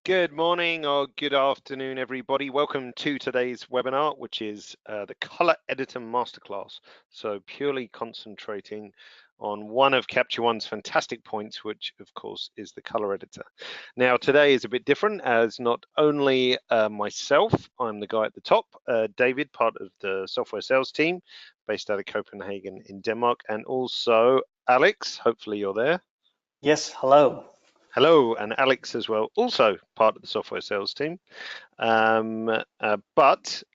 Good morning or good afternoon, everybody. Welcome to today's webinar, which is the Color Editor Masterclass. So purely concentrating on one of CaptureOne's fantastic points, which of course is the color editor. Now today is a bit different, as not only myself, I'm the guy at the top, David, part of the software sales team based out of Copenhagen in Denmark, and also Alex, hopefully you're there. Yes, hello. Hello, and Alex as well, also part of the software sales team, but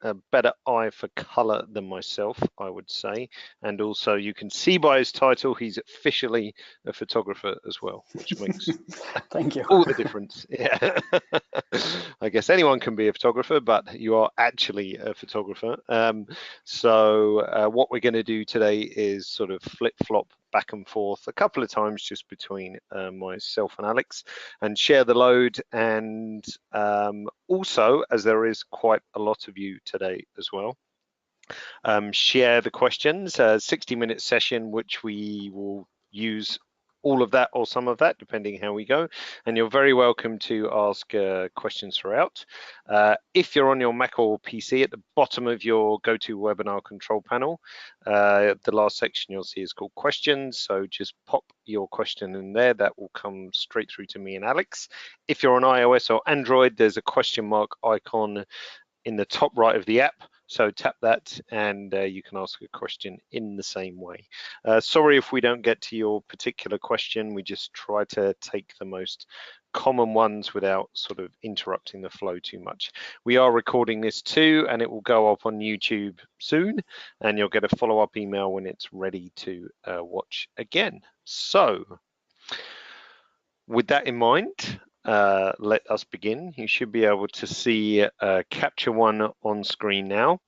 a better eye for color than myself, I would say. And also you can see by his title, he's officially a photographer as well, which makes Thank you. all the difference. Yeah, I guess anyone can be a photographer, but you are actually a photographer. So what we're going to do today is sort of flip-flop back and forth a couple of times just between myself and Alex, and share the load. And also, as there is quite a lot of you today as well, share the questions, 60-minute session, which we will use all of that or some of that, depending how we go. And you're very welcome to ask questions throughout. If you're on your Mac or PC, at the bottom of your GoToWebinar control panel, the last section you'll see is called questions. So just pop your question in there. That will come straight through to me and Alex. If you're on iOS or Android, there's a question mark icon in the top right of the app. So tap that and you can ask a question in the same way. Sorry if we don't get to your particular question. We just try to take the most common ones without sort of interrupting the flow too much. We are recording this too, and it will go up on YouTube soon, and you'll get a follow-up email when it's ready to watch again. So with that in mind, let us begin. You should be able to see CaptureOne on screen now,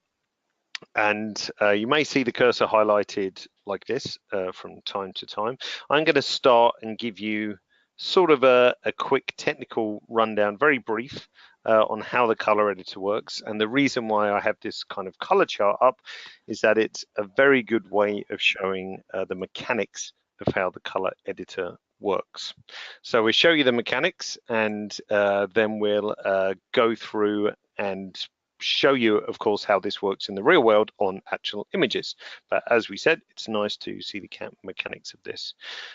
and you may see the cursor highlighted like this from time to time. I'm going to start and give you sort of a quick technical rundown, very brief, on how the color editor works. And the reason why I have this kind of color chart up is that it's a very good way of showing the mechanics of how the color editor works. So we'll show you the mechanics, and then we'll go through and show you, of course, how this works in the real world on actual images. But as we said, it's nice to see the mechanics of this.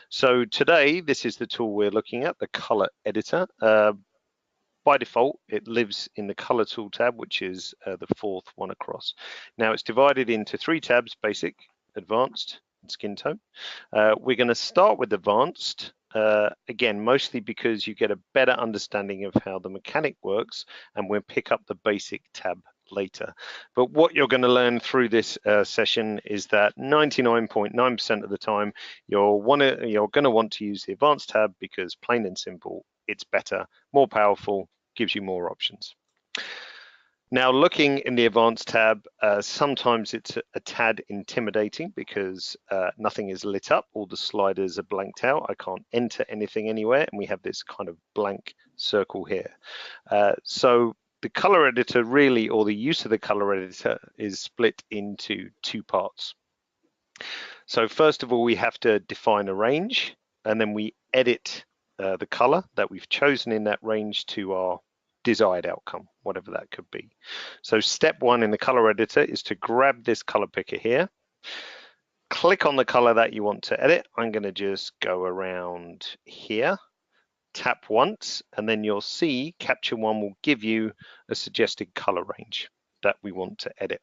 So today, this is the tool we're looking at, the color editor. By default, it lives in the color tool tab, which is the fourth one across. Now it's divided into 3 tabs: basic, advanced, and Skintone. We're going to start with advanced, again, mostly because you get a better understanding of how the mechanic works, and we'll pick up the basic tab later. But what you're going to learn through this session is that 99.9% of the time you're going to want to use the advanced tab, because plain and simple, it's better, more powerful, gives you more options. Now, looking in the advanced tab, sometimes it's a tad intimidating because nothing is lit up, all the sliders are blanked out, I can't enter anything anywhere, and we have this kind of blank circle here. So the color editor really, or the use of the color editor, is split into 2 parts. So first of all, we have to define a range, and then we edit the color that we've chosen in that range to our desired outcome, whatever that could be. So step 1 in the color editor is to grab this color picker here, click on the color that you want to edit. I'm going to just go around here, tap once, and then you'll see CaptureOne will give you a suggested color range that we want to edit.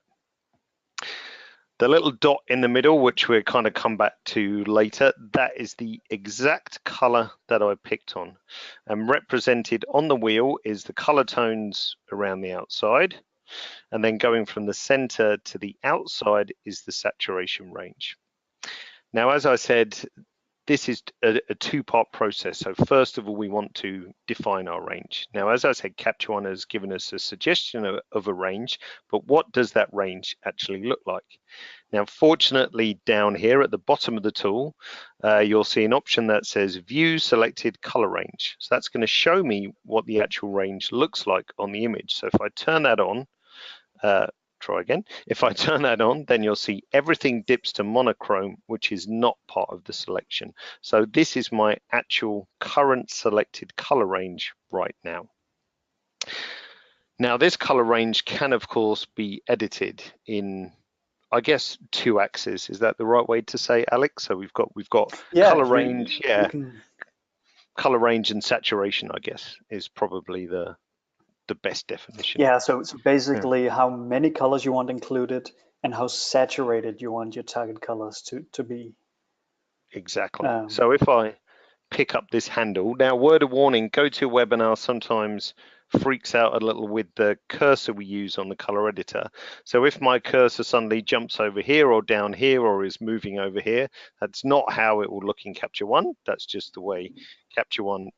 The little dot in the middle, which we'll kind of come back to later, that is the exact color that I picked on. And represented on the wheel is the color tones around the outside. And then going from the center to the outside is the saturation range. Now, as I said, this is a 2-part process. So first of all, we want to define our range. Now, as I said, CaptureOne has given us a suggestion of a range, but what does that range actually look like? Now, fortunately, down here at the bottom of the tool, you'll see an option that says View Selected Color Range. So that's going to show me what the actual range looks like on the image. So if I turn that on, try again. If I turn that on, then you'll see everything dips to monochrome, which is not part of the selection. So this is my actual current selected color range right now. Now this color range can of course be edited in, I guess, 2 axes. Is that the right way to say, Alex? So we've got color range, color range and saturation, I guess, is probably the best definition. Yeah, so basically how many colors you want included and how saturated you want your target colors to be. Exactly. So if I pick up this handle, now word of warning, GoToWebinar sometimes freaks out a little with the cursor we use on the color editor. So if my cursor suddenly jumps over here or down here or is moving over here, that's not how it will look in CaptureOne. That's just the way GoToWebinar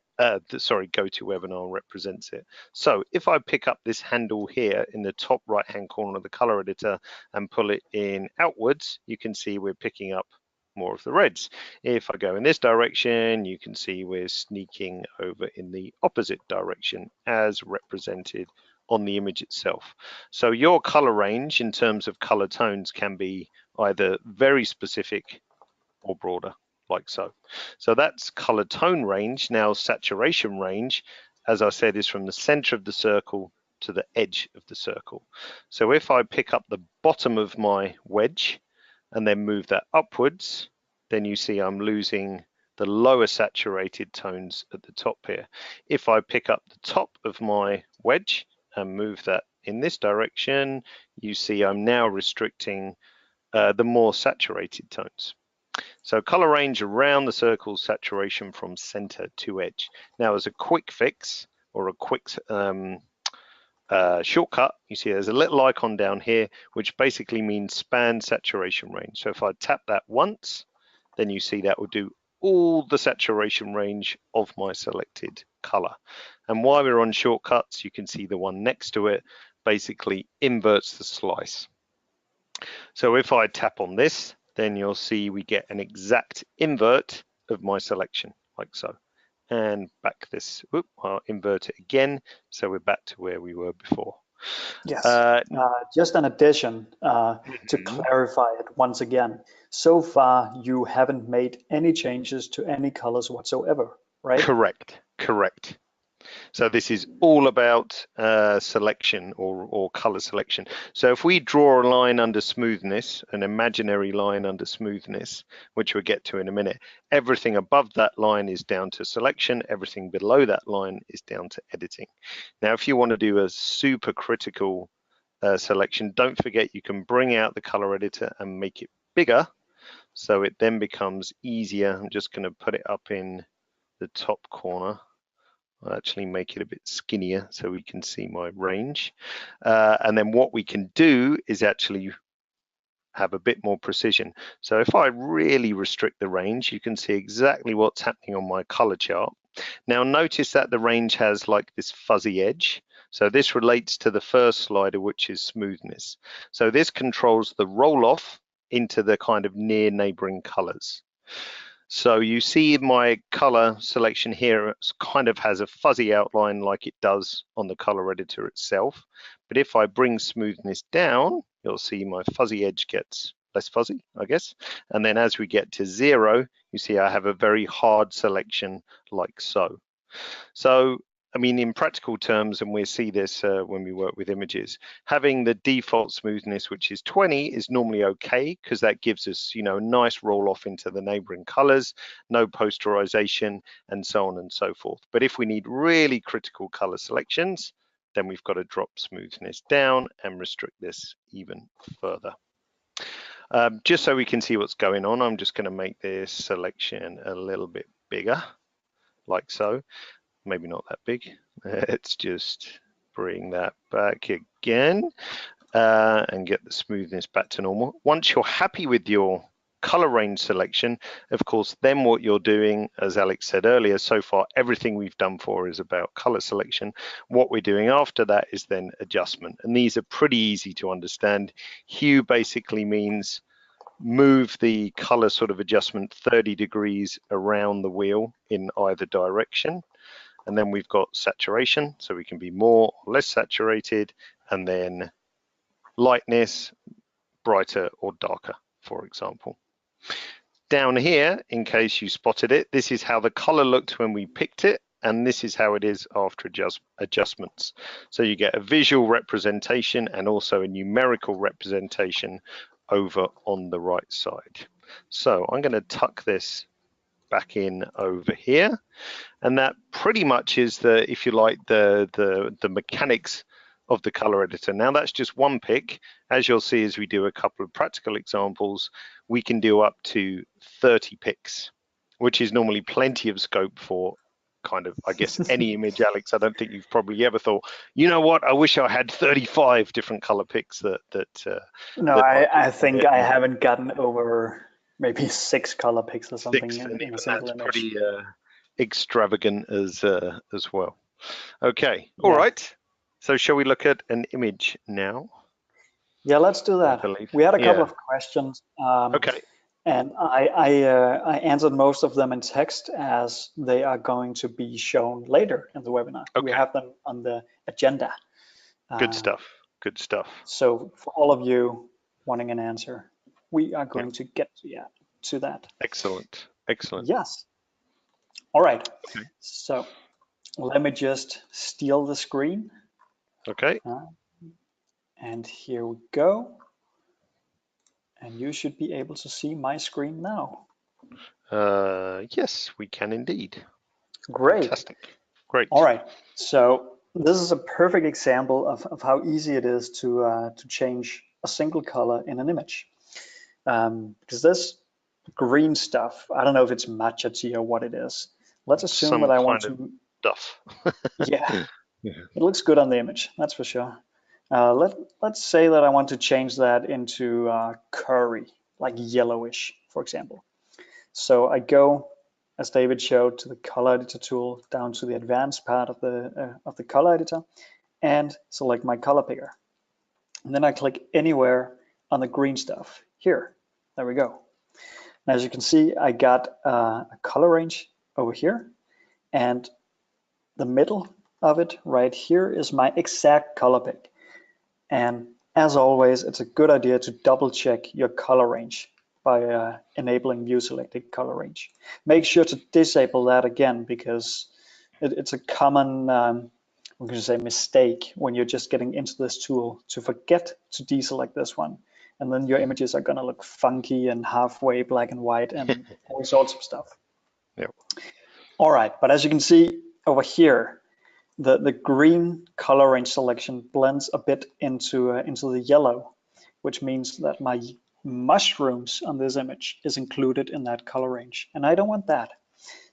represents it. So if I pick up this handle here in the top right hand corner of the color editor and pull it in outwards, you can see we're picking up more of the reds. If I go in this direction, you can see we're sneaking over in the opposite direction as represented on the image itself. So your color range in terms of color tones can be either very specific or broader, like so. So that's color tone range. Now saturation range, as I said, is from the center of the circle to the edge of the circle. So if I pick up the bottom of my wedge and then move that upwards, then you see I'm losing the lower saturated tones at the top here. If I pick up the top of my wedge and move that in this direction, you see I'm now restricting the more saturated tones. So color range around the circle, saturation from center to edge. Now as a quick fix or a quick shortcut, you see there's a little icon down here which basically means span saturation range. So if I tap that once, then you see that will do all the saturation range of my selected color. And while we're on shortcuts, you can see the one next to it basically inverts the slice. So if I tap on this, then you'll see we get an exact invert of my selection, like so. And back this, I'll invert it again, so we're back to where we were before. Yes, just an addition to clarify it once again. So far, you haven't made any changes to any colors whatsoever, right? Correct, correct. So this is all about selection or color selection. So if we draw a line under smoothness, an imaginary line under smoothness, which we'll get to in a minute, everything above that line is down to selection, everything below that line is down to editing. Now, if you want to do a super critical selection, don't forget you can bring out the color editor and make it bigger, so it then becomes easier. I'm just going to put it up in the top corner. I'll actually make it a bit skinnier so we can see my range. And then what we can do is actually have a bit more precision. So if I really restrict the range, you can see exactly what's happening on my color chart. Now notice that the range has like this fuzzy edge. So this relates to the first slider, which is smoothness. So this controls the roll off into the kind of near neighboring colors. So you see my color selection here kind of has a fuzzy outline like it does on the color editor itself. But if I bring smoothness down, you'll see my fuzzy edge gets less fuzzy, I guess. And then as we get to 0, you see I have a very hard selection like so. So, I mean, in practical terms, and we see this when we work with images, having the default smoothness, which is 20, is normally okay because that gives us, you know, a nice roll off into the neighboring colors, no posterization, and so on and so forth. But if we need really critical color selections, then we've got to drop smoothness down and restrict this even further. Just so we can see what's going on, I'm just going to make this selection a little bit bigger, like so. Maybe not that big. Let's just bring that back again and get the smoothness back to normal. Once you're happy with your color range selection, of course, then what you're doing, as Alex said earlier, so far everything we've done for is about color selection. What we're doing after that is then adjustment, and these are pretty easy to understand. Hue basically means move the color sort of adjustment 30 degrees around the wheel in either direction. And then we've got saturation, so we can be more or less saturated, and then lightness, brighter or darker, for example. Down here, in case you spotted it, this is how the color looked when we picked it, and this is how it is after adjustments. So you get a visual representation and also a numerical representation over on the right side. So I'm going to tuck this back in over here, and that pretty much is the, if you like, the mechanics of the color editor. Now that's just one pick. As you'll see as we do a couple of practical examples, we can do up to 30 picks, which is normally plenty of scope for kind of, I guess, any image. Alex, I don't think you've probably ever thought, you know what, I wish I had 35 different color picks No, that I think I haven't gotten over maybe 6 color picks or something in a single image. Pretty extravagant as well. Okay, all right. So shall we look at an image now? Yeah, let's do that. We had a couple of questions. Okay. And I answered most of them in text, as they are going to be shown later in the webinar. Okay. We have them on the agenda. Good stuff. Good stuff. So for all of you wanting an answer, we are going to get to that. Excellent. Excellent. Yes. All right. Okay. So let me just steal the screen. Okay. And here we go. And you should be able to see my screen now. Yes, we can indeed. Great. Fantastic. Great. All right. So this is a perfect example of how easy it is to change a single color in an image. Because this green stuff, I don't know if it's matcha tea or what it is. Let's assume that I want to. Stuff. Yeah. It looks good on the image, that's for sure. Let's say that I want to change that into curry, like yellowish, for example. So I go, as David showed, to the color editor tool, down to the advanced part of the color editor, and select my color picker. And then I click anywhere on the green stuff here. There we go. Now, as you can see, I got a color range over here, and the middle of it right here is my exact color pick. And as always, it's a good idea to double check your color range by enabling view selected color range. Make sure to disable that again, because it's a common I'm going to say mistake when you're just getting into this tool to forget to deselect this one. And then your images are going to look funky and halfway black and white and all sorts of stuff. Yep. All right, but as you can see over here, the green color range selection blends a bit into the yellow, which means that my mushrooms on this image is included in that color range, and I don't want that.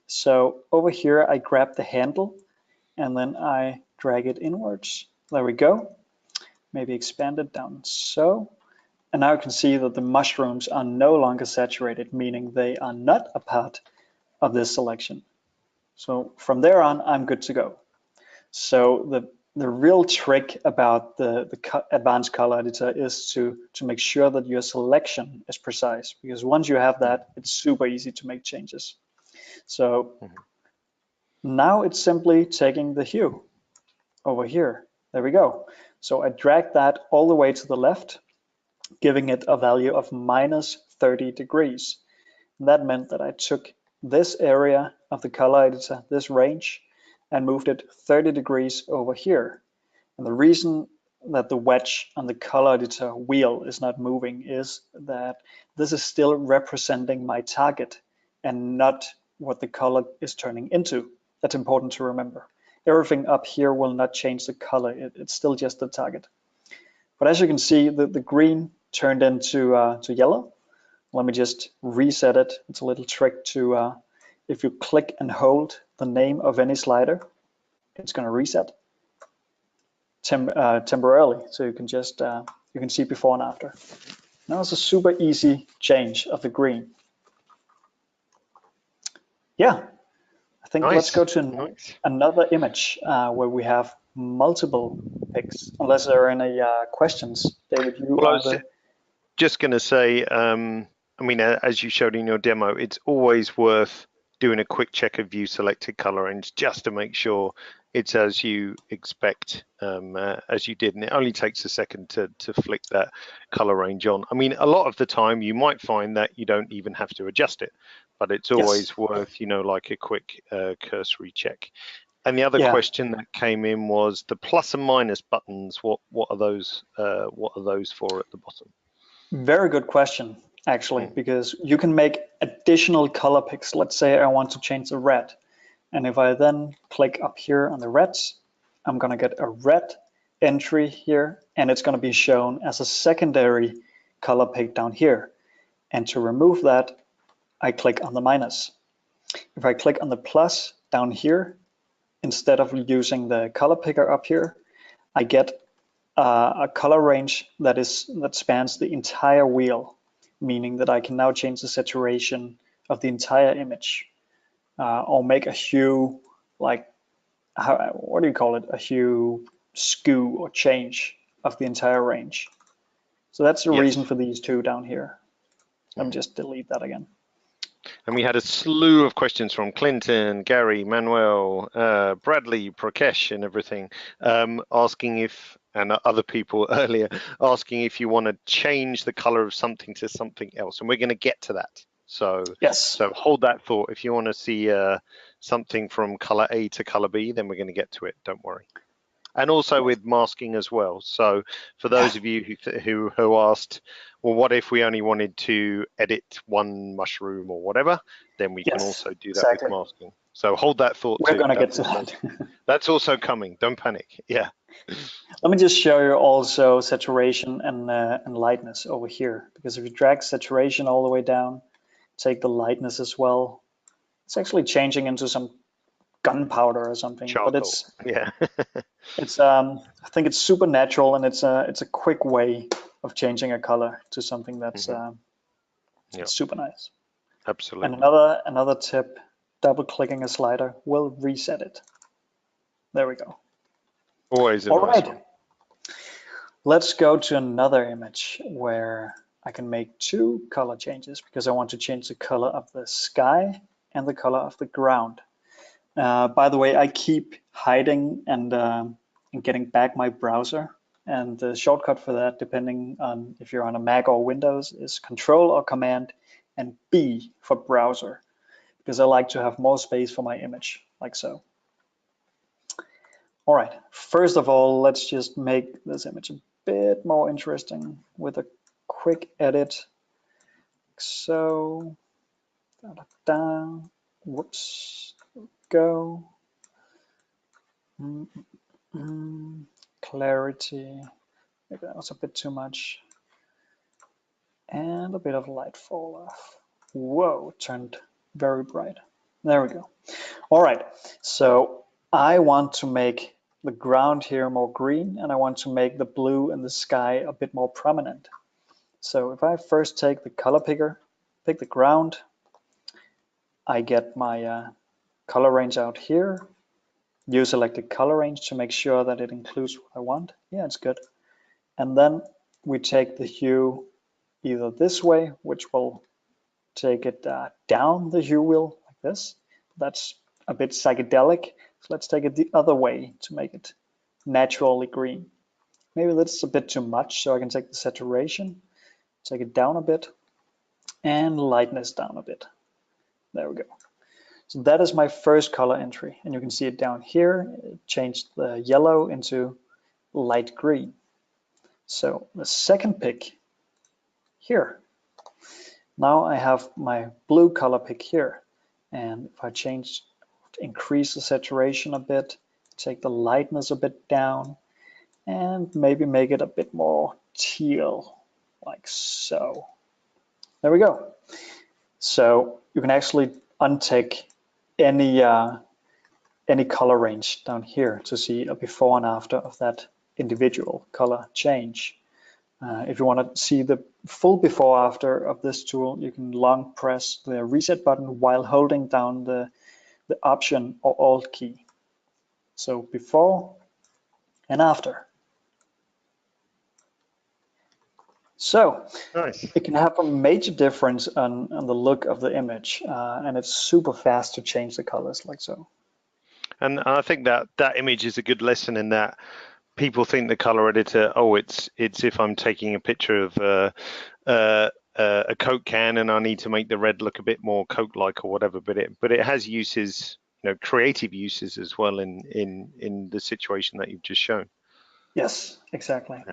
So over here, I grab the handle and then I drag it inwards. There we go. Maybe expand it down so. And now you can see that the mushrooms are no longer saturated, meaning they are not a part of this selection. So from there on, I'm good to go. So the real trick about the advanced color editor is to make sure that your selection is precise, because once you have that, it's super easy to make changes. So now it's simply taking the hue over here. There we go. So I drag that all the way to the left, giving it a value of -30 degrees. And that meant that I took this area of the color editor, this range, and moved it 30 degrees over here. And the reason that the wedge on the color editor wheel is not moving is that this is still representing my target and not what the color is turning into. That's important to remember. Everything up here will not change the color. It's still just the target. But as you can see, the green turned into yellow. Let me just reset it. It's a little trick to, if you click and hold the name of any slider, it's going to reset temporarily. So you can just, you can see before and after. Now it's a super easy change of the green. Yeah, I think let's go to another image where we have multiple picks, unless there are any questions. David, you I was just going to say, I mean, as you showed in your demo, it's always worth doing a quick check of view selected color range just to make sure it's as you expect, as you did, and it only takes a second to flick that color range on. I mean, a lot of the time you might find that you don't even have to adjust it, but it's always worth, like a quick cursory check. And the other question that came in was the plus and minus buttons. What are those? What are those for at the bottom? Very good question, actually, because you can make additional color picks. Let's say I want to change the red. And if I then click up here on the reds, I'm going to get a red entry here, and it's going to be shown as a secondary color pick down here. And to remove that, I click on the minus. If I click on the plus down here, instead of using the color picker up here, I get a color range that spans the entire wheel, meaning that I can now change the saturation of the entire image. Or make a hue, like, what do you call it? A hue skew or change of the entire range. So that's the reason for these two down here. Let me just delete that again. And we had a slew of questions from Clinton, Gary, Manuel, Bradley, Prakesh, and everything, asking if, and other people earlier, asking if you want to change the color of something to something else. And we're going to get to that. So, so hold that thought. If you want to see something from color A to color B, then we're going to get to it. Don't worry. And also with masking as well. So for those of you who asked, well, what if we only wanted to edit one mushroom or whatever, then we can also do that with masking. So hold that thought. We're going to get to that. That's also coming. Don't panic. Yeah. Let me just show you also saturation and lightness over here. Because if you drag saturation all the way down, take the lightness as well, it's actually changing into some gunpowder or something. Charcoal. But it's I think it's super natural, and it's a quick way of changing a color to something that's super nice. Absolutely. And another tip, double clicking a slider will reset it. There we go. Always a nice one. Let's go to another image where I can make two color changes, because I want to change the color of the sky and the color of the ground. By the way, I keep hiding and getting back my browser, and the shortcut for that, depending on if you're on a Mac or Windows, is Control or Command and B for browser, because I like to have more space for my image, like so. All right, first of all, let's just make this image a bit more interesting with a quick edit. So, whoops, go. Clarity, maybe that was a bit too much. And a bit of light fall off. Whoa, it turned very bright. There we go. All right, so I want to make the ground here more green, and I want to make the blue in the sky a bit more prominent. So if I first take the color picker, pick the ground, I get my color range out here. You select the color range to make sure that it includes what I want. Yeah, it's good. And then we take the hue either this way, which will take it down the hue wheel like this. That's a bit psychedelic. So let's take it the other way to make it naturally green. Maybe that's a bit too much, so I can take the saturation, take it down a bit, and lightness down a bit. There we go. So that is my first color entry, and you can see it down here. It changed the yellow into light green. So the second pick here. Now I have my blue color pick here, and if I increase the saturation a bit, take the lightness a bit down, and maybe make it a bit more teal, like so. There we go. So you can actually untick any color range down here to see a before and after of that individual color change. If you want to see the full before after of this tool, you can long press the reset button while holding down the Option or Alt key. So before and after. So nice. It can have a major difference on the look of the image, and it's super fast to change the colors like so. And I think that that image is a good lesson in that people think the color editor, oh, it's if I'm taking a picture of a Coke can and I need to make the red look a bit more Coke-like or whatever, but it has uses, creative uses as well in the situation that you've just shown. Yes, exactly.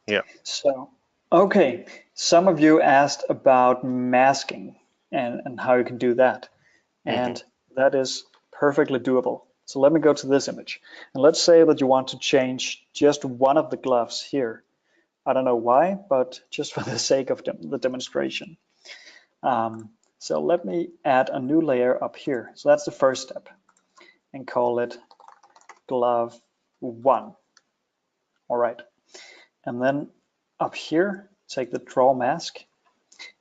Yeah. So, okay, some of you asked about masking and how you can do that. And that is perfectly doable. So let me go to this image. And let's say that you want to change just one of the gloves here. I don't know why, but just for the sake of the demonstration. So let me add a new layer up here. So that's the first step. And call it glove 1. All right. And then up here, take the draw mask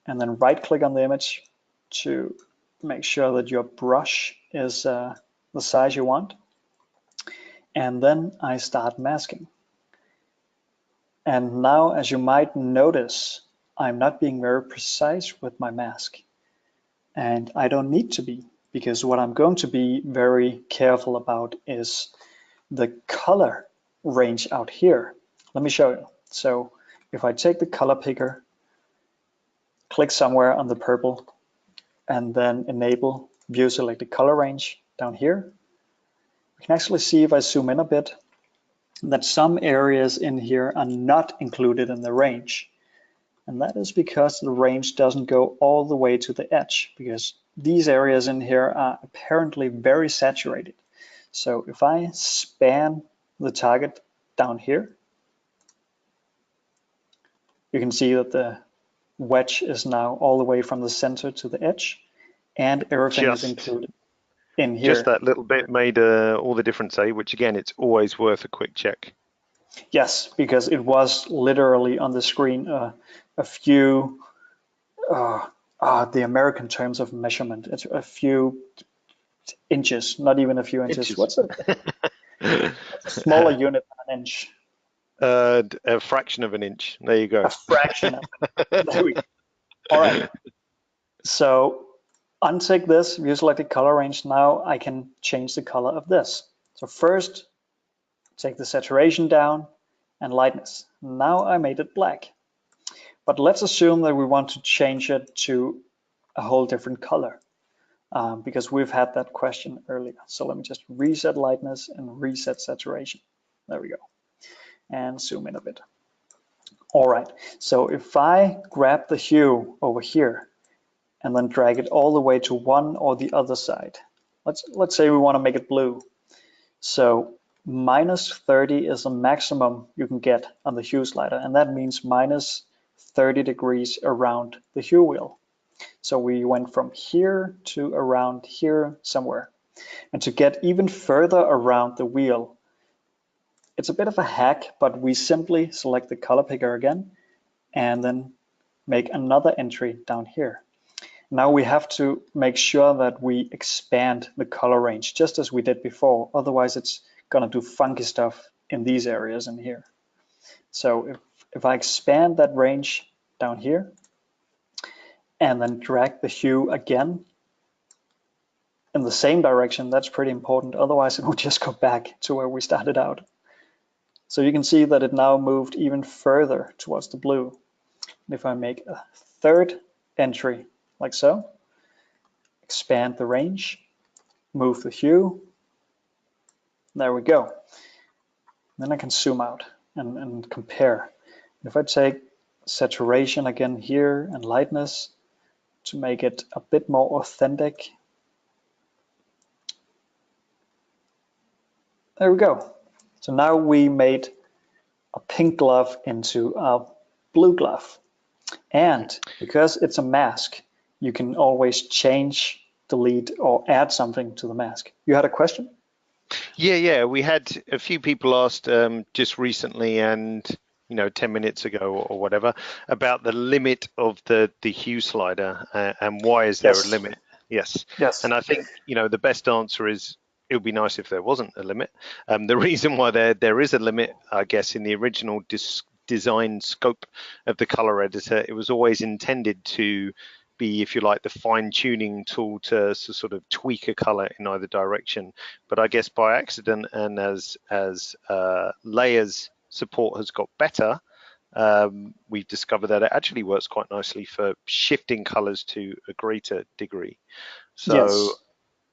and then right click on the image to make sure that your brush is the size you want. And then I start masking. And now, as you might notice, I'm not being very precise with my mask. And I don't need to be, because what I'm going to be very careful about is the color range out here. Let me show you. So if I take the color picker, click somewhere on the purple, and then enable view selected color range down here, we can actually see, if I zoom in a bit, that some areas in here are not included in the range. And that is because the range doesn't go all the way to the edge, because these areas in here are apparently very saturated. So if I span the target down here, you can see that the wedge is now all the way from the center to the edge, and everything is included in here. Just that little bit made all the difference, which again, it's always worth a quick check. Yes, because it was literally on the screen a few, the American terms of measurement, it's a few inches, not even a few inches. What's it? What's a smaller unit than an inch? A fraction of an inch. There you go. A fraction of it. There we go. All right. So untick this, view selected color range. Now I can change the color of this. So first, take the saturation down and lightness. Now I made it black. But let's assume that we want to change it to a whole different color, because we've had that question earlier. So let me just reset lightness and reset saturation. There we go. And zoom in a bit. All right, so if I grab the hue over here and then drag it all the way to one or the other side, let's say we want to make it blue. So -30 is the maximum you can get on the hue slider, and that means -30 degrees around the hue wheel. So we went from here to around here somewhere. And to get even further around the wheel, it's a bit of a hack, but we simply select the color picker again and then make another entry down here. Now we have to make sure that we expand the color range just as we did before. Otherwise it's gonna do funky stuff in these areas in here. So if I expand that range down here and then drag the hue again in the same direction, that's pretty important. Otherwise it will just go back to where we started out. So you can see that it now moved even further towards the blue. And if I make a third entry like so, expand the range, move the hue, there we go. Then I can zoom out and compare. If I take saturation again here and lightness to make it a bit more authentic, there we go. So now we made a pink glove into a blue glove. And because it's a mask, you can always change, delete, or add something to the mask. You had a question? Yeah. We had a few people asked just recently and 10 minutes ago or whatever about the limit of the hue slider and why is there a limit? Yes. And I think the best answer is it would be nice if there wasn't a limit. The reason why there is a limit, I guess, in the original design scope of the color editor, it was always intended to be, if you like, the fine-tuning tool to sort of tweak a color in either direction. But I guess by accident, and as layers support has got better, we've discovered that it actually works quite nicely for shifting colors to a greater degree. So Yes.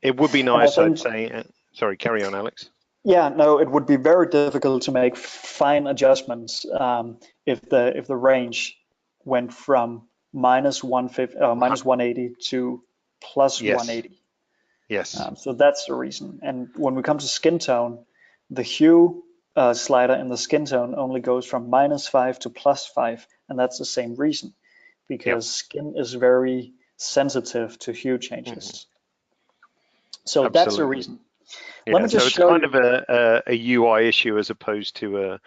it would be nice, I'd say. Sorry, carry on, Alex. Yeah, no, it would be very difficult to make fine adjustments if the range went from minus 180 to plus Yes. 180. Yes. So that's the reason. And when we come to skin tone, the hue slider in the skin tone only goes from -5 to +5, and that's the same reason, because skin is very sensitive to hue changes. So Absolutely. that's the reason. Yeah, Let me just so it's kind you. of a UI issue as opposed to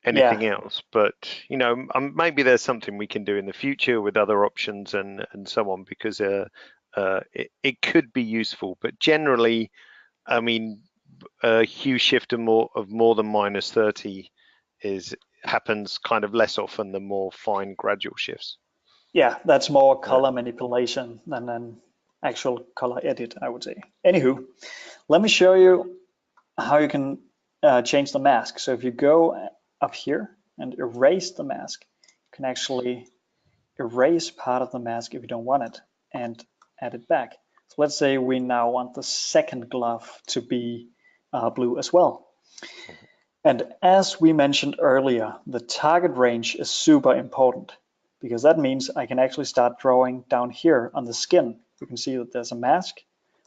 anything else. But you know, maybe there's something we can do in the future with other options and so on, because it could be useful. But generally, I mean, a hue shift of more than -30 happens kind of less often than more fine gradual shifts. Yeah, that's more color manipulation than an actual color edit, I would say. Anywho, let me show you how you can change the mask. So if you go up here and erase the mask, you can actually erase part of the mask if you don't want it and add it back. So let's say we now want the second glove to be blue as well. And as we mentioned earlier, the target range is super important, because that means I can actually start drawing down here on the skin. You can see that there's a mask,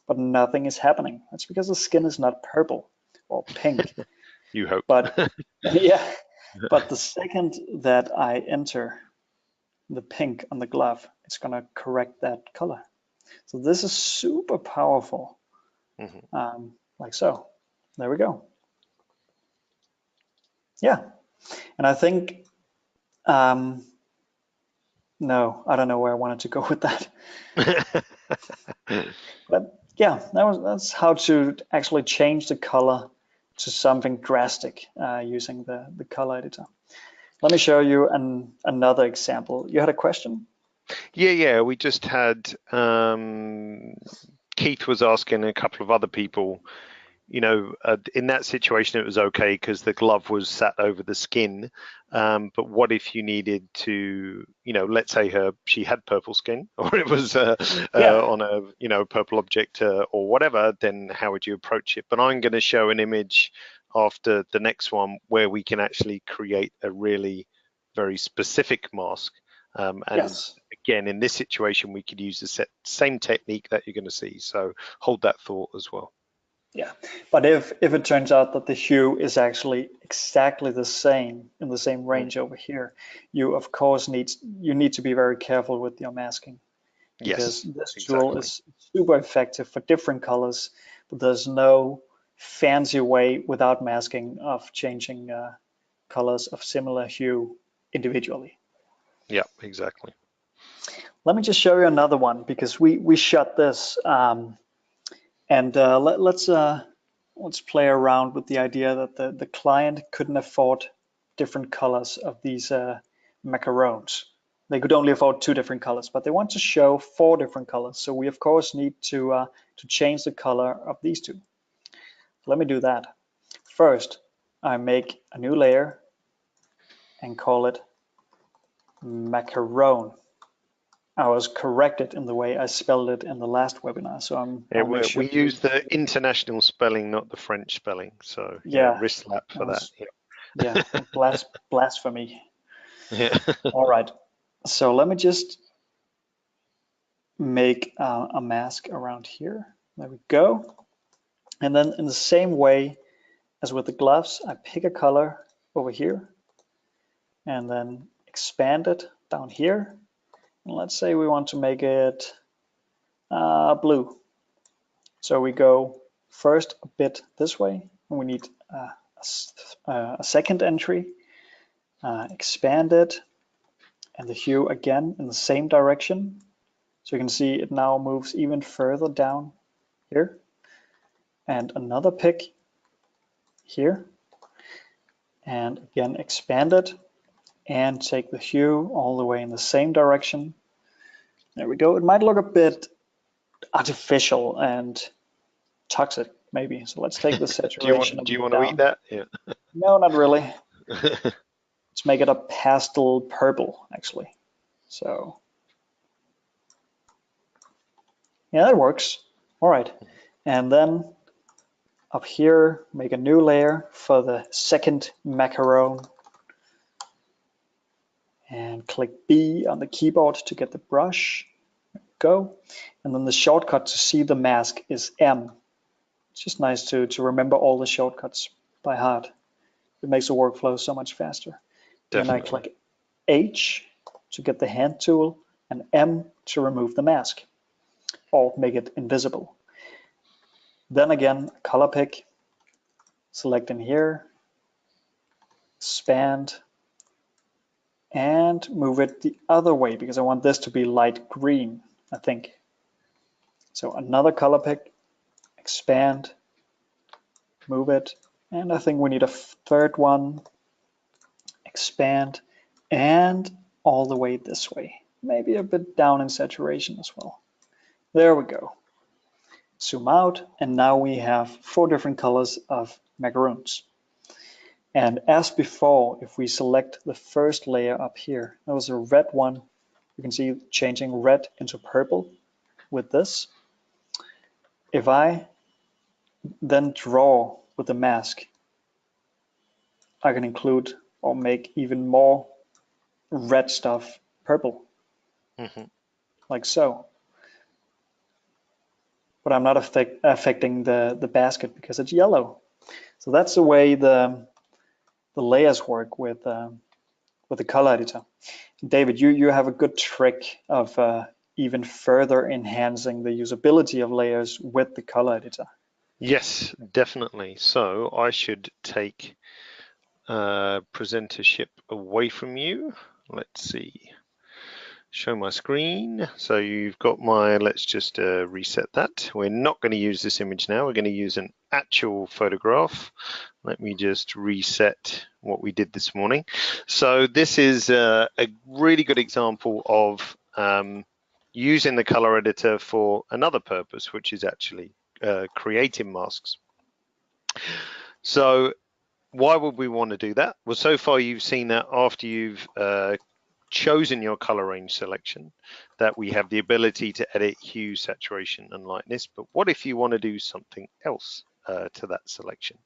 but nothing is happening. That's because the skin is not purple or pink. You hope. But yeah, but the second that I enter the pink on the glove, it's gonna correct that color. So this is super powerful, like so. There we go. Yeah, and I think, no, I don't know where I wanted to go with that. But yeah, that's how to actually change the color to something drastic using the color editor. Let me show you another example. You had a question? Yeah, we just had, Keith was asking a couple of other people, you know, in that situation it was okay because the glove was sat over the skin, but what if you needed to, you know, let's say she had purple skin, or it was on a, you know, purple object or whatever, then how would you approach it? But I'm going to show an image after the next one where we can actually create a really very specific mask. And again, in this situation, we could use the same technique that you're going to see. So hold that thought as well. Yeah, but if it turns out that the hue is actually exactly the same in the same range over here, you of course need to be very careful with your masking, because this tool is super effective for different colors, but there's no fancy way without masking of changing colors of similar hue individually. Yeah, exactly. Let me just show you another one, because we shot this. And let's play around with the idea that the client couldn't afford different colors of these macarons. They could only afford 2 different colors, but they want to show 4 different colors. So we of course need to change the color of these 2. Let me do that. First, I make a new layer and call it macaron. I was corrected in the way I spelled it in the last webinar, so we use the international spelling, not the French spelling. So wrist slap for that. Yeah, blasphemy. Yeah. All right, so let me just make a mask around here. There we go. And then in the same way as with the gloves, I pick a color over here and then expand it down here. And let's say we want to make it blue. So we go first a bit this way, and we need a second entry, expand it, and the hue again in the same direction. So you can see it now moves even further down here. And another pick here, and again expand it, and take the hue all the way in the same direction. There we go. It might look a bit artificial and toxic, maybe. So let's take the saturation do you want down. to eat that? Yeah. No, not really. Let's make it a pastel purple, actually. So, yeah, that works. All right. And then up here, make a new layer for the second macaron. And click B on the keyboard to get the brush. Go. And then the shortcut to see the mask is M. It's just nice to remember all the shortcuts by heart. It makes the workflow so much faster. Then I click H to get the hand tool and M to remove the mask or make it invisible. Then again, color pick, select in here, expand, and move it the other way because I want this to be light green, I think. So another color pick, expand, move it, and I think we need a third one, expand, and all the way this way. Maybe a bit down in saturation as well. There we go. Zoom out, and now we have 4 different colors of macaroons. And as before, if we select the first layer up here, that was a red one. You can see changing red into purple with this. If I then draw with the mask, I can include or make even more red stuff purple, like so. But I'm not affecting the basket because it's yellow. So that's the way the layers work with the color editor. David, you have a good trick of even further enhancing the usability of layers with the color editor. Yes, definitely. So I should take presentership away from you. Let's see. Show my screen. So you've got my, let's just reset that. We're not going to use this image now. We're going to use an actual photograph. Let me just reset what we did this morning. So this is a really good example of using the color editor for another purpose, which is actually creating masks. So why would we want to do that? Well, so far you've seen that after you've chosen your color range selection, that we have the ability to edit hue, saturation, and lightness. But what if you want to do something else to that selection?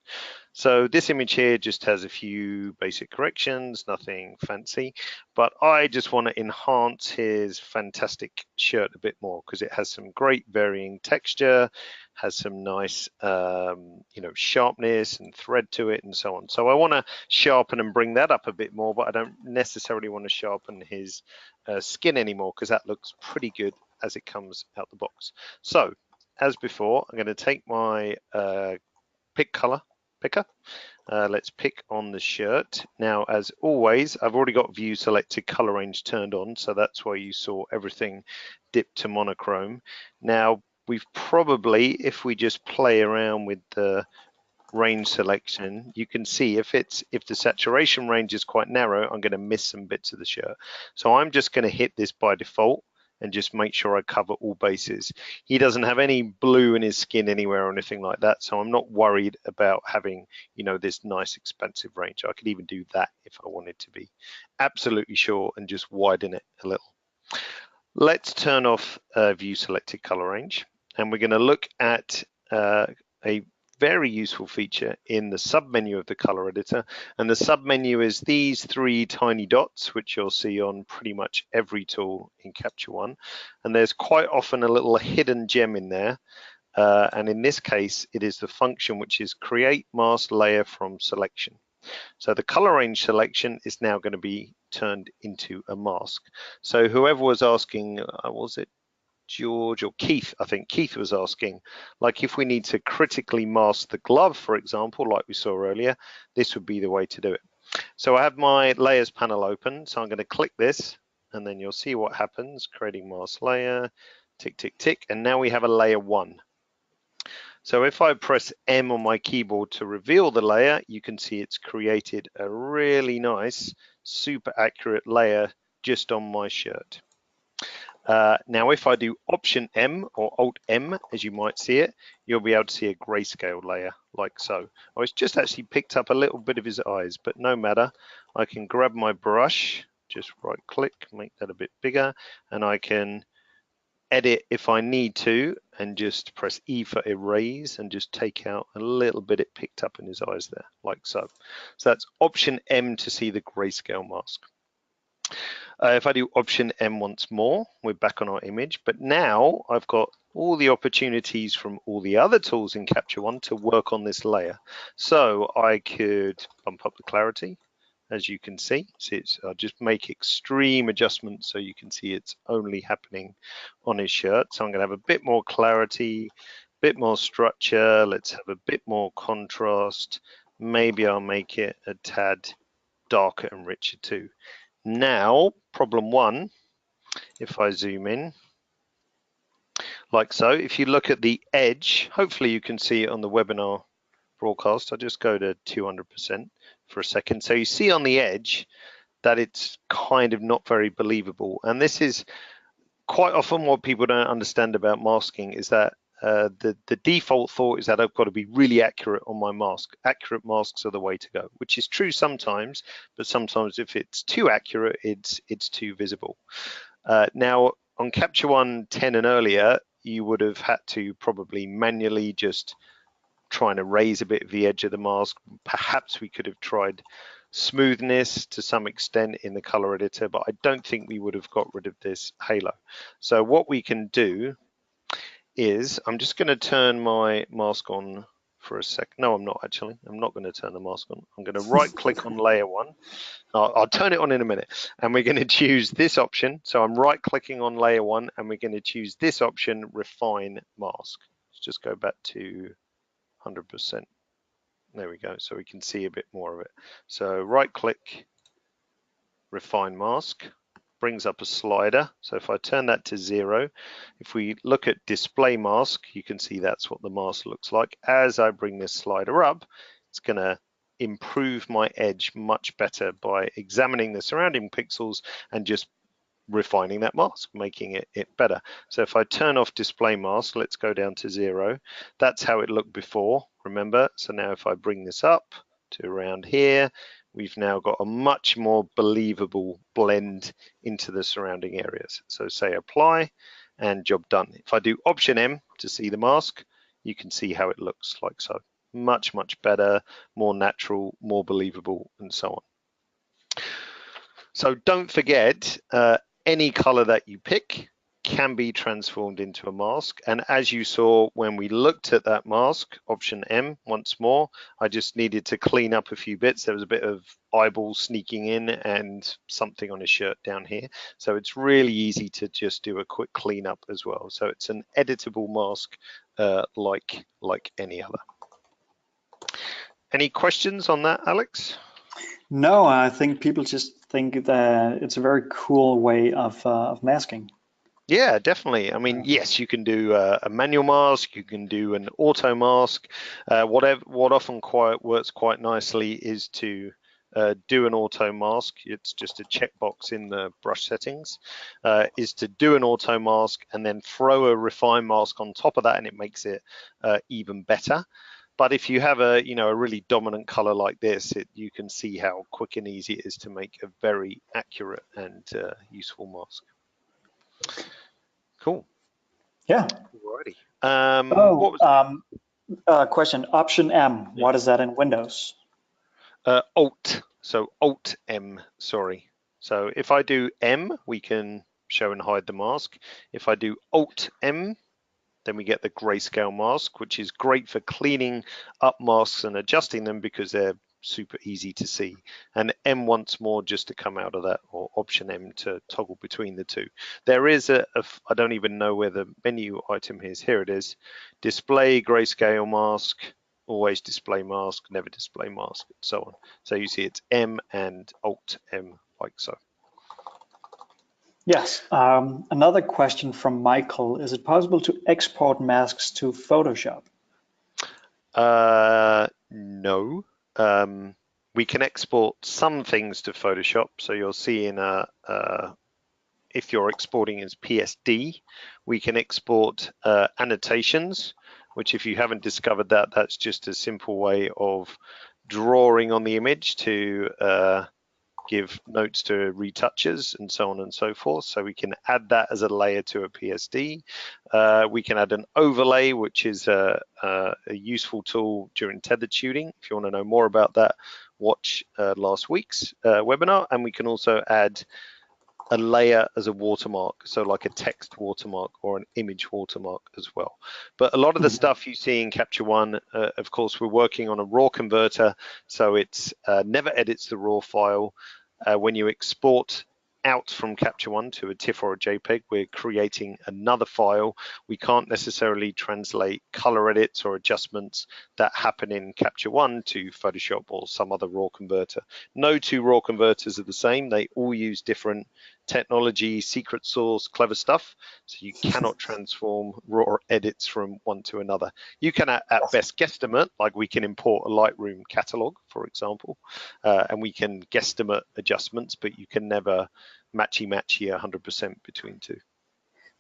So this image here just has a few basic corrections, nothing fancy, but I just want to enhance his fantastic shirt a bit more because it has some great varying texture, has some nice sharpness and thread to it and so on. So I want to sharpen and bring that up a bit more, but I don't necessarily want to sharpen his skin anymore because that looks pretty good as it comes out the box. So as before, I'm going to take my pick color picker. Let's pick on the shirt. Now, as always, I've already got view selected, color range turned on, so that's why you saw everything dip to monochrome. Now, we've probably, if we just play around with the range selection, you can see if the saturation range is quite narrow, I'm going to miss some bits of the shirt. So I'm just going to hit this by default and just make sure I cover all bases. He doesn't have any blue in his skin anywhere or anything like that, so I'm not worried about having, this nice expansive range. I could even do that if I wanted to be absolutely sure and just widen it a little. Let's turn off view selected color range, and we're going to look at a very useful feature in the submenu of the color editor. And the submenu is these 3 tiny dots, which you'll see on pretty much every tool in CaptureOne. And there's quite often a little hidden gem in there. And in this case, it is the function which is create mask layer from selection. So the color range selection is now going to be turned into a mask. So whoever was asking, was it George or Keith? I think Keith was asking, like if we need to critically mask the glove, for example, like we saw earlier, this would be the way to do it. So I have my layers panel open, so I'm going to click this, and then you'll see what happens, creating mask layer, tick, tick, tick, and now we have a layer 1. So if I press M on my keyboard to reveal the layer, you can see it's created a really nice, super accurate layer just on my shirt. Now, if I do Option M or Alt M, as you might see it, you'll be able to see a grayscale layer like so. Oh, it's just actually picked up a little bit of his eyes, but no matter. I can grab my brush, just right click, make that a bit bigger, and I can edit if I need to, and just press E for erase and just take out a little bit it picked up in his eyes there, like so. So that's Option M to see the grayscale mask. If I do Option M once more, we're back on our image, but now I've got all the opportunities from all the other tools in Capture One to work on this layer. So I could bump up the clarity, as you can see. I'll just make extreme adjustments so you can see it's only happening on his shirt. So I'm going to have a bit more clarity, a bit more structure. Let's have a bit more contrast. Maybe I'll make it a tad darker and richer too. Now, problem one, if I zoom in, like so, if you look at the edge, hopefully you can see it on the webinar broadcast. I'll just go to 200% for a second. So you see on the edge that it's kind of not very believable. And this is quite often what people don't understand about masking is that the default thought is that I've got to be really accurate on my mask. Accurate masks are the way to go, which is true sometimes, but sometimes if it's too accurate, it's too visible. Now on Capture One 10 and earlier, you would have had to probably manually just trying to raise a bit of the edge of the mask. Perhaps we could have tried smoothness to some extent in the color editor, but I don't think we would have got rid of this halo. So what we can do is, I'm just going to turn my mask on for a sec. No, I'm not actually. I'm not going to turn the mask on. I'm going to right click on layer one. I'll turn it on in a minute, and we're going to choose this option. So I'm right clicking on layer one, and we're going to choose this option, refine mask. Let's just go back to 100%. There we go. So we can see a bit more of it. So right click, refine mask, brings up a slider. So if I turn that to 0, if we look at display mask, you can see that's what the mask looks like. As I bring this slider up, it's going to improve my edge much better by examining the surrounding pixels and just refining that mask, making it better. So if I turn off display mask, let's go down to 0. That's how it looked before, remember? So now if I bring this up to around here, we've now got a much more believable blend into the surrounding areas. So say apply and job done. If I do Option M to see the mask, you can see how it looks like so. Much, much better, more natural, more believable, and so on. So don't forget, any color that you pick can be transformed into a mask. And as you saw when we looked at that mask, Option M once more, I just needed to clean up a few bits. There was a bit of eyeball sneaking in and something on his shirt down here. So it's really easy to just do a quick cleanup as well. So it's an editable mask like any other. Any questions on that, Alex? No, I think people just think that it's a very cool way of masking. Yeah, definitely. I mean, yes, you can do a manual mask, you can do an auto mask. What often works quite nicely is to do an auto mask. It's just a checkbox in the brush settings, is to do an auto mask and then throw a refine mask on top of that, and it makes it even better. But if you have a really dominant color like this, you can see how quick and easy it is to make a very accurate and useful mask. Cool. Yeah. Alrighty. Question. Option M. Yeah. What is that in Windows? Alt. So Alt M. Sorry. So if I do M, we can show and hide the mask. If I do Alt M, then we get the grayscale mask, which is great for cleaning up masks and adjusting them because they're super easy to see. And M once more just to come out of that, or Option M to toggle between the two. There is I don't even know where the menu item is. Here it is. Display grayscale mask, always display mask, never display mask, and so on. So you see it's M and Alt M like so. Yes. Another question from Michael. Is it possible to export masks to Photoshop? No. We can export some things to Photoshop. So you'll see in if you're exporting as PSD, we can export annotations, which if you haven't discovered that, that's just a simple way of drawing on the image to give notes to retouchers and so on and so forth. So we can add that as a layer to a PSD. We can add an overlay, which is a useful tool during tethered shooting. If you want to know more about that, watch last week's webinar. And we can also add a layer as a watermark, so like a text watermark or an image watermark as well. But a lot of the stuff you see in Capture One, of course, we're working on a raw converter, so it's never edits the raw file. When you export out from Capture One to a TIFF or a JPEG, we're creating another file. We can't necessarily translate color edits or adjustments that happen in Capture One to Photoshop or some other raw converter. No two raw converters are the same. They all use different technology, secret sauce, clever stuff. So you cannot transform raw edits from one to another. You can at best guesstimate, like we can import a Lightroom catalog, for example, and we can guesstimate adjustments, but you can never matchy 100% between two.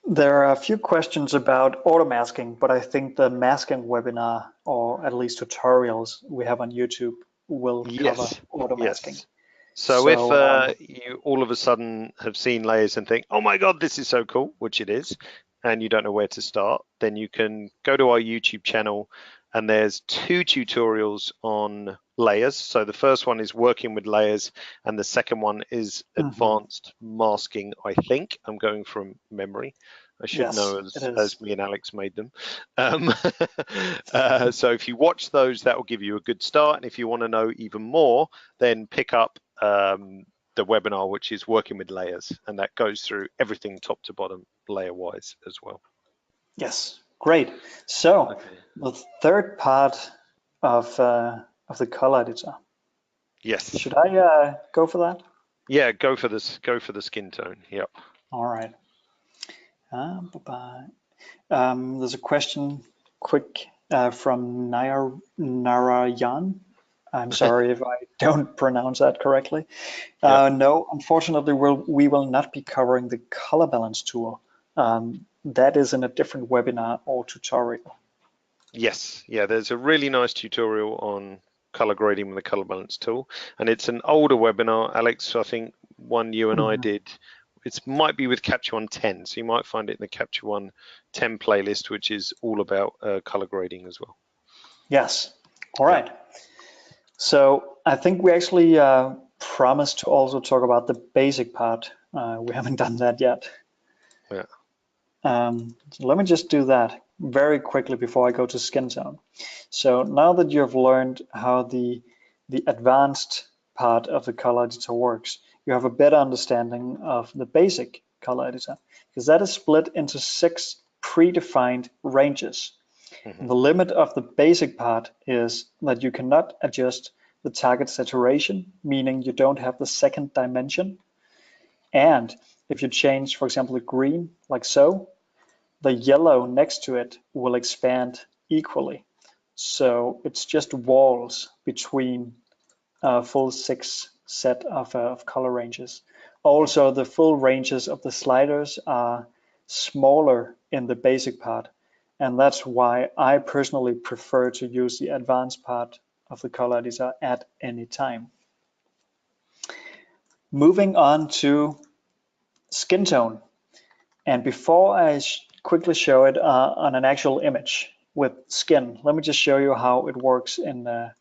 There are a few questions about auto masking, but I think the masking webinar, or at least tutorials we have on YouTube, will cover auto masking. So if you all of a sudden have seen layers and think, oh my God, this is so cool, which it is, and you don't know where to start, then you can go to our YouTube channel, and there's 2 tutorials on layers. So the first one is working with layers, and the second one is advanced masking, I think. I'm going from memory. I should know as me and Alex made them. So if you watch those, that will give you a good start. And if you want to know even more, then pick up the webinar, which is working with layers, and that goes through everything top to bottom layer wise as well. Yes, great. So the third part of the color editor. Yes. Should I go for that? Yeah, go for this. Go for the skin tone. Yep. All right. There's a question quick from Narayan. I'm sorry if I don't pronounce that correctly. No, unfortunately, we will not be covering the color balance tool. That is in a different webinar or tutorial. Yes, yeah, there's a really nice tutorial on color grading with the color balance tool, and it's an older webinar. Alex, I think one you and I did. It might be with CaptureOne10, so you might find it in the CaptureOne10 playlist, which is all about color grading as well. Yes. All right. So I think we actually promised to also talk about the basic part. We haven't done that yet. Yeah. So let me just do that very quickly before I go to Skintone. So now that you have learned how the advanced part of the color editor works, you have a better understanding of the basic color editor, because that is split into 6 predefined ranges. The limit of the basic part is that you cannot adjust the target saturation, meaning you don't have the second dimension. And if you change, for example, the green like so, the yellow next to it will expand equally. So it's just walls between a full 6 set of color ranges. Also, the full ranges of the sliders are smaller in the basic part. And that's why I personally prefer to use the advanced part of the color editor at any time. Moving on to Skintone. And before I quickly show it on an actual image with skin, let me just show you how it works in a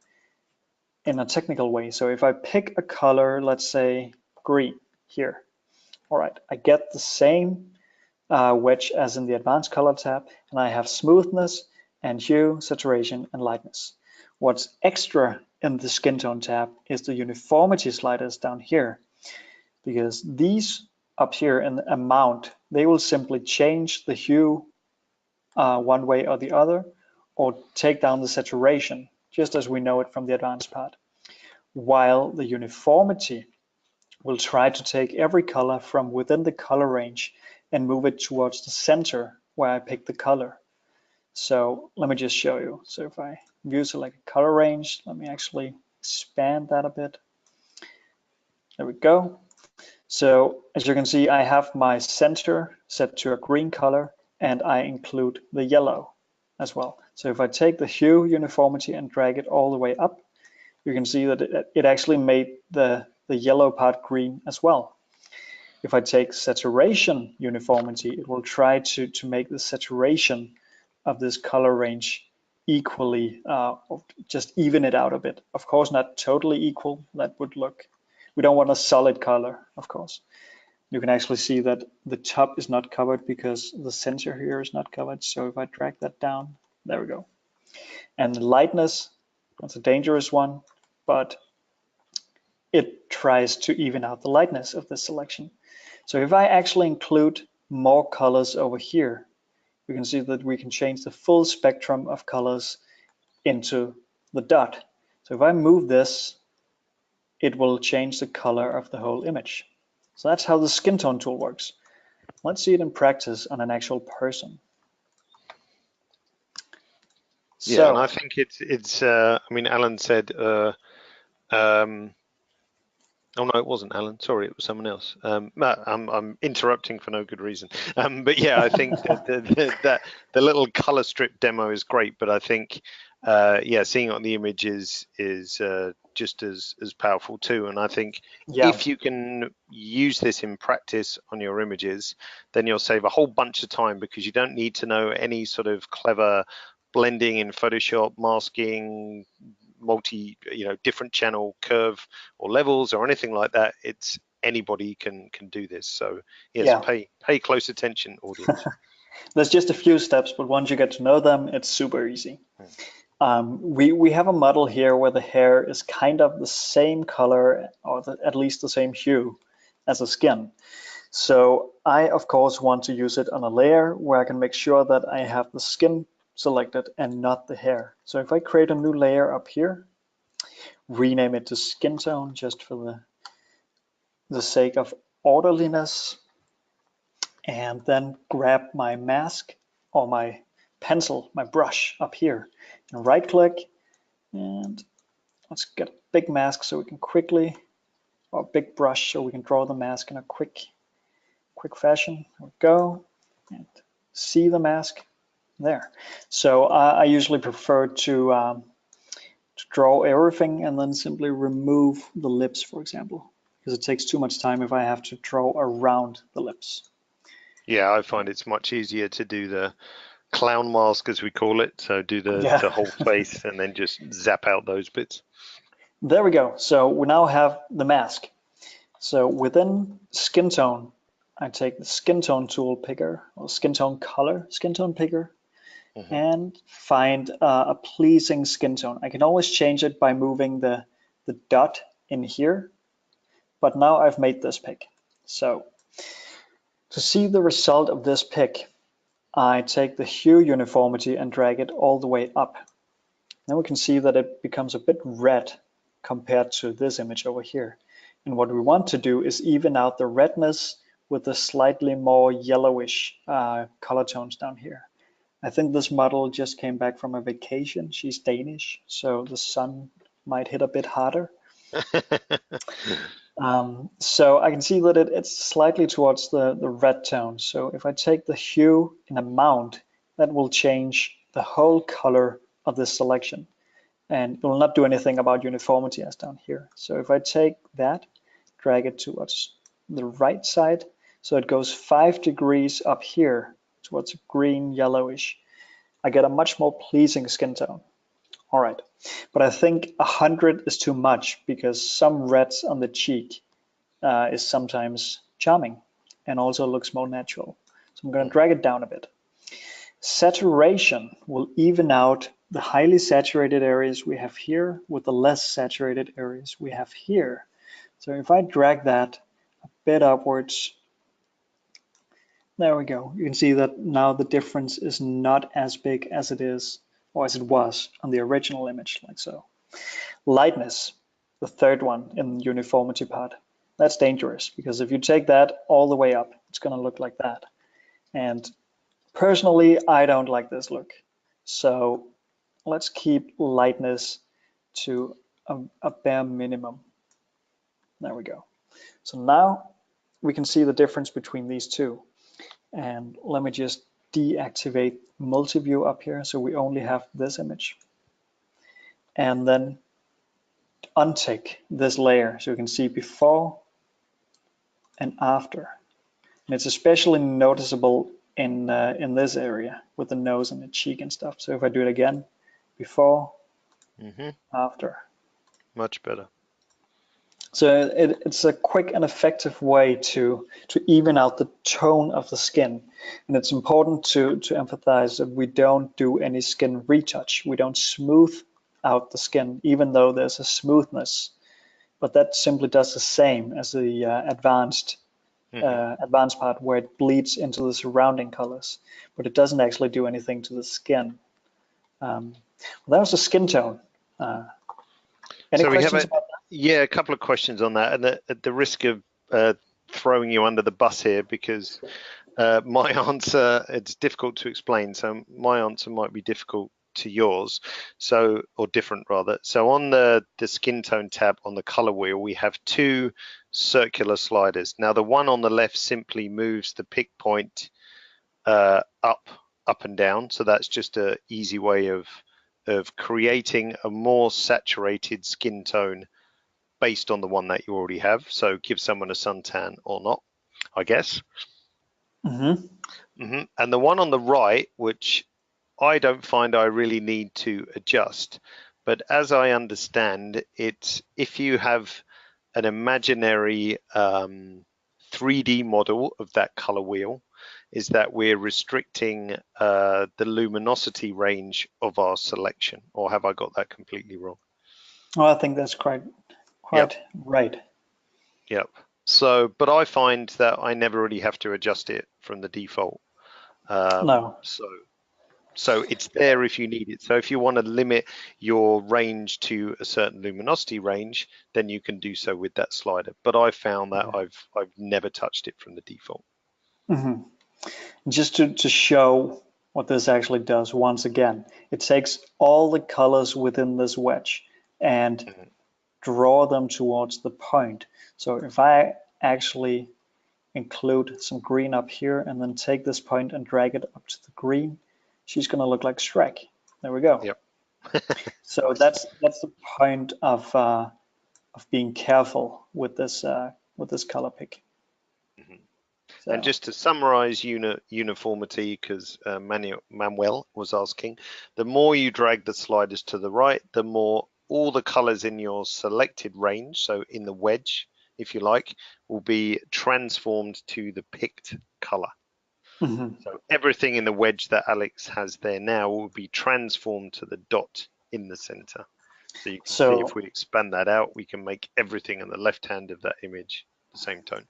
technical way. So if I pick a color, let's say green here, all right, I get the same wedge as in the advanced color tab, and I have smoothness and hue, saturation, and lightness. What's extra in the skin tone tab is the uniformity sliders down here, because these up here in the amount, they will simply change the hue one way or the other, or take down the saturation, just as we know it from the advanced part. While the uniformity will try to take every color from within the color range and move it towards the center where I pick the color. So let me just show you. So if I view select a color range, let me actually expand that a bit. There we go. So as you can see, I have my center set to a green color, and I include the yellow as well. So if I take the hue uniformity and drag it all the way up, you can see that it actually made the yellow part green as well. If I take saturation uniformity, it will try to make the saturation of this color range equally, just even it out a bit. Of course, not totally equal. That would look, we don't want a solid color, of course. You can actually see that the top is not covered because the center here is not covered. So if I drag that down, there we go. And the lightness, that's a dangerous one, but it tries to even out the lightness of the selection. So if I actually include more colors over here, you can see that we can change the full spectrum of colors into the dot. So if I move this, it will change the color of the whole image. So that's how the Skintone tool works. Let's see it in practice on an actual person. Yeah, and I think it's. I mean, Alan said. Oh no, it wasn't Alan. Sorry, it was someone else. I'm interrupting for no good reason. But yeah, I think that the little color strip demo is great. But I think, yeah, seeing it on the image is just as powerful too. And I think if you can use this in practice on your images, then you'll save a whole bunch of time because you don't need to know any sort of clever blending in Photoshop, masking, different channel curve or levels or anything like that. It's anybody can do this. So yes, pay close attention, audience. There's just a few steps, but once you get to know them, it's super easy. We have a model here where the hair is kind of the same color, or at least the same hue as the skin. So I, of course, want to use it on a layer where I can make sure that I have the skin selected and not the hair. So if I create a new layer up here, rename it to Skintone just for the sake of orderliness, and then grab my mask or my pencil, my brush up here, and right click, and let's get a big mask so we can quickly, or a big brush so we can draw the mask in a quick fashion. There we go, and see the mask there. So I usually prefer to draw everything and then simply remove the lips, for example, because it takes too much time if I have to draw around the lips. Yeah, I find it's much easier to do the clown mask, as we call it. So do the whole face and then just zap out those bits. There we go. So we now have the mask. So within Skintone, I take the Skintone tool picker, or Skintone color, Skintone picker, and find a pleasing skin tone. I can always change it by moving the dot in here, but now I've made this pick. So to see the result of this pick, I take the hue uniformity and drag it all the way up. Now we can see that it becomes a bit red compared to this image over here. And what we want to do is even out the redness with the slightly more yellowish color tones down here. I think this model just came back from a vacation. She's Danish, so the sun might hit a bit harder. So I can see that it's slightly towards the red tone. So if I take the hue in amount, that will change the whole color of this selection. And it will not do anything about uniformity as down here. So if I take that, drag it towards the right side, so it goes 5 degrees up here towards green yellowish, I get a much more pleasing skin tone. All right, but I think 100 is too much because some reds on the cheek is sometimes charming and also looks more natural. So I'm going to drag it down a bit. Saturation will even out the highly saturated areas we have here with the less saturated areas we have here. So if I drag that a bit upwards, there we go. You can see that now the difference is not as big as it is, or as it was on the original image, like so. Lightness, the third one in the uniformity part. That's dangerous because if you take that all the way up, it's going to look like that. And personally, I don't like this look. So let's keep lightness to a bare minimum. There we go. So now we can see the difference between these two. And let me just deactivate multi-view up here, so we only have this image. And then untick this layer, so you can see before and after. And it's especially noticeable in this area with the nose and the cheek and stuff. So if I do it again, before, after. Much better. So it's a quick and effective way to even out the tone of the skin. And it's important to emphasize that we don't do any skin retouch. We don't smooth out the skin, even though there's a smoothness. But that simply does the same as the advanced part, where it bleeds into the surrounding colors. But it doesn't actually do anything to the skin. Well, that was the skin tone. Any questions about that? Yeah, a couple of questions on that, and at the risk of throwing you under the bus here, because my answer, it's difficult to explain, so my answer might be difficult to yours, so, or different rather. So on the skin tone tab on the color wheel, we have two circular sliders. Now the one on the left simply moves the pick point up and down, so that's just an easy way of creating a more saturated skin tone based on the one that you already have. So give someone a suntan or not, I guess. And the one on the right, which I don't find I really need to adjust, but as I understand, it's if you have an imaginary 3D model of that color wheel, is that we're restricting the luminosity range of our selection, or have I got that completely wrong? Oh, I think that's quite right. Yep. So, but I find that I never really have to adjust it from the default. No. So it's there if you need it. So if you want to limit your range to a certain luminosity range, then you can do so with that slider. But I found that I've never touched it from the default. Just to show what this actually does, once again, it takes all the colors within this wedge and draw them towards the point. So if I actually include some green up here and then take this point and drag it up to the green, she's going to look like Shrek. There we go. Yep. So that's the point of being careful with this color pick. So. And just to summarize uniformity, because Manuel was asking, the more you drag the sliders to the right, the more all the colors in your selected range, so in the wedge, if you like, will be transformed to the picked color. So everything in the wedge that Alex has there now will be transformed to the dot in the center. So you can see if we expand that out, we can make everything in the left hand of that image the same tone.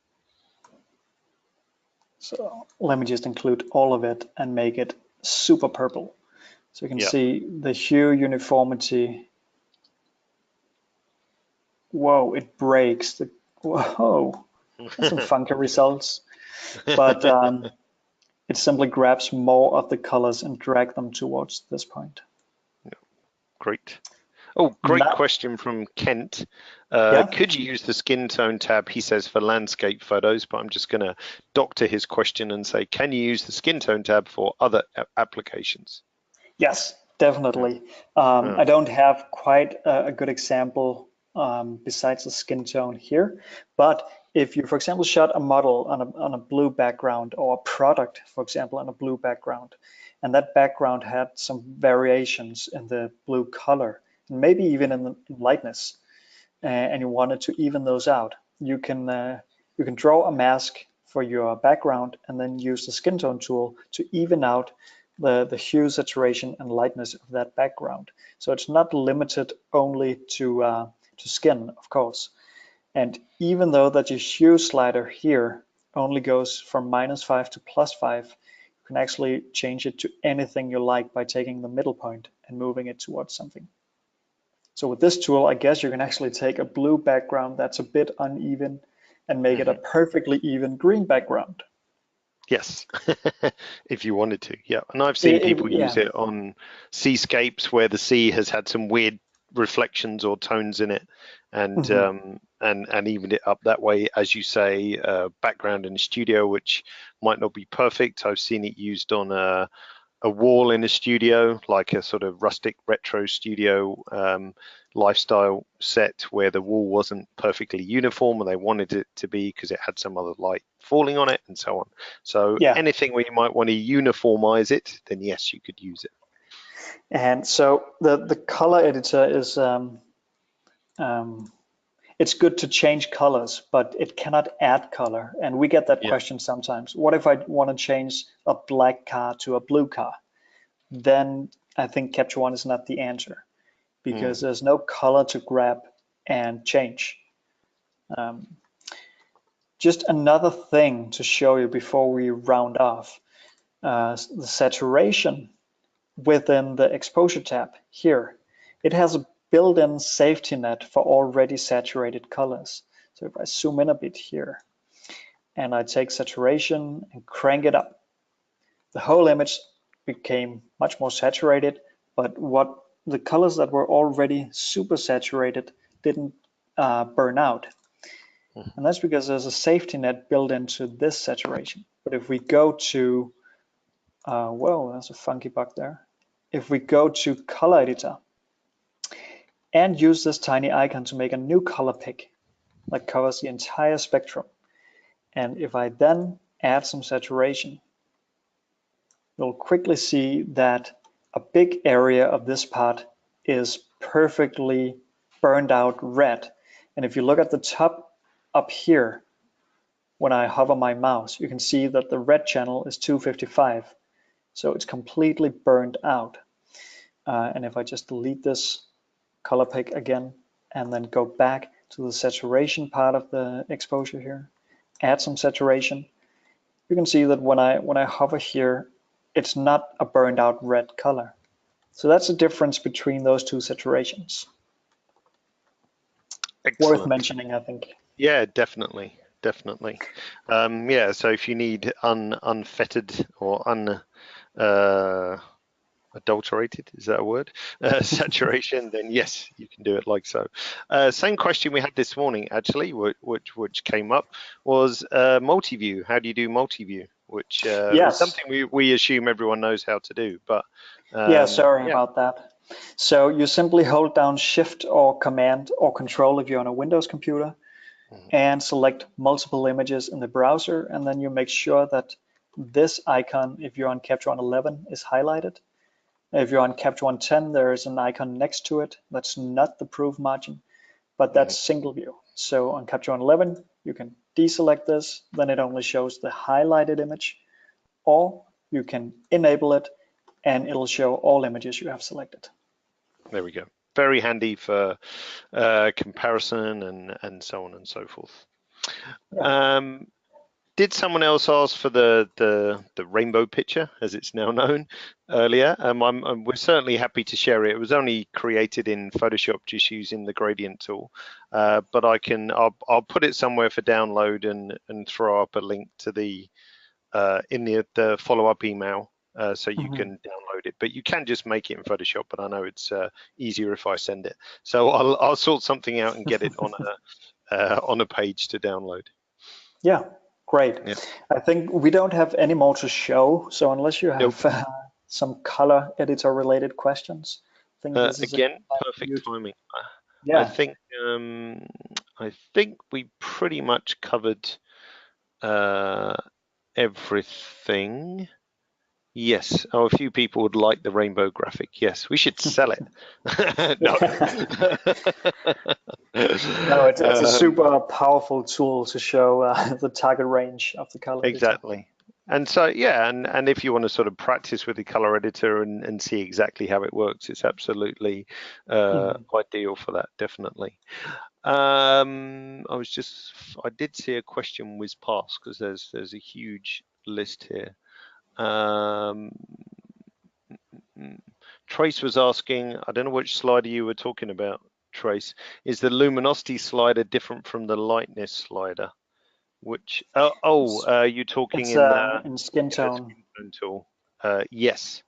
So let me just include all of it and make it super purple. So you can see the hue uniformity. Whoa, it breaks. Whoa, that's some funky results. But it simply grabs more of the colors and drag them towards this point. Great. Oh, great question from Kent. Could you use the skin tone tab, he says, for landscape photos? But I'm just going to doctor his question and say, can you use the skin tone tab for other applications? Yes, definitely. I don't have quite a good example besides the skin tone here, but if you, for example, shot a model on a blue background, or a product, for example, on a blue background, and that background had some variations in the blue color, and maybe even in the lightness, and you wanted to even those out, you can draw a mask for your background and then use the skin tone tool to even out the hue, saturation, and lightness of that background. So it's not limited only to skin, of course. And even though that your hue slider here only goes from -5 to +5, you can actually change it to anything you like by taking the middle point and moving it towards something. So with this tool, I guess you can actually take a blue background that's a bit uneven and make it a perfectly even green background. Yes, if you wanted to, yeah. And I've seen people use it on seascapes where the sea has had some weird reflections or tones in it, and and evened it up that way. As you say, background in the studio, which might not be perfect. I've seen it used on a wall in a studio, like a sort of rustic retro studio lifestyle set where the wall wasn't perfectly uniform and they wanted it to be because it had some other light falling on it and so on. So anything where you might want to uniformize it, then yes, you could use it. And so the color editor is it's good to change colors, but it cannot add color. And we get that question sometimes. What if I want to change a black car to a blue car? Then I think CaptureOne is not the answer, because there's no color to grab and change. Just another thing to show you before we round off, the saturation within the exposure tab here. It has a built-in safety net for already saturated colors. So if I zoom in a bit here and I take saturation and crank it up, the whole image became much more saturated, but what the colors that were already super saturated didn't burn out. And that's because there's a safety net built into this saturation. But if we go to, whoa, that's a funky bug there. If we go to Color Editor and use this tiny icon to make a new color pick that covers the entire spectrum, and if I then add some saturation, you'll quickly see that a big area of this part is perfectly burned out red. And if you look at the top up here, when I hover my mouse, you can see that the red channel is 255. So it's completely burned out. And if I just delete this color pick again, and then go back to the saturation part of the exposure here, add some saturation, you can see that when I hover here, it's not a burned out red color. So that's the difference between those two saturations. Excellent. Worth mentioning, I think. Yeah, definitely. Yeah, so if you need unfettered or adulterated, is that a word? Saturation, then yes, you can do it like so. Same question we had this morning, actually, which came up, was multi-view. How do you do multi-view? Which is something we assume everyone knows how to do, but sorry about that. So you simply hold down Shift or Command or Control if you're on a Windows computer, and select multiple images in the browser, and then you make sure that this icon, if you're on CaptureOne11, is highlighted. If you're on CaptureOne10, there is an icon next to it. That's not the proof margin, but that's single view. So on CaptureOne11, you can deselect this, then it only shows the highlighted image, or you can enable it and it'll show all images you have selected. There we go. Very handy for comparison and so on and so forth. Did someone else ask for the rainbow picture, as it's now known, earlier? We're certainly happy to share it. It was only created in Photoshop just using the gradient tool, but I'll put it somewhere for download and throw up a link to the in the follow-up email. So you can download it, but you can just make it in Photoshop. But I know it's easier if I send it. So I'll sort something out and get it on a page to download. Yeah, great. Yeah. I think we don't have any more to show. So unless you have some color editor related questions, I think this is again perfect timing. Yeah. I think we pretty much covered everything. Yes. Oh, a few people would like the rainbow graphic. Yes, we should sell it. No. No, it's a super powerful tool to show the target range of the color. Exactly. And so, yeah, and if you want to sort of practice with the color editor and see exactly how it works, it's absolutely ideal for that, definitely. I did see a question whiz past because there's a huge list here. Trace was asking, I don't know which slider you were talking about, Trace. Is the luminosity slider different from the lightness slider? Which you're talking in Skintone. tool. Yes.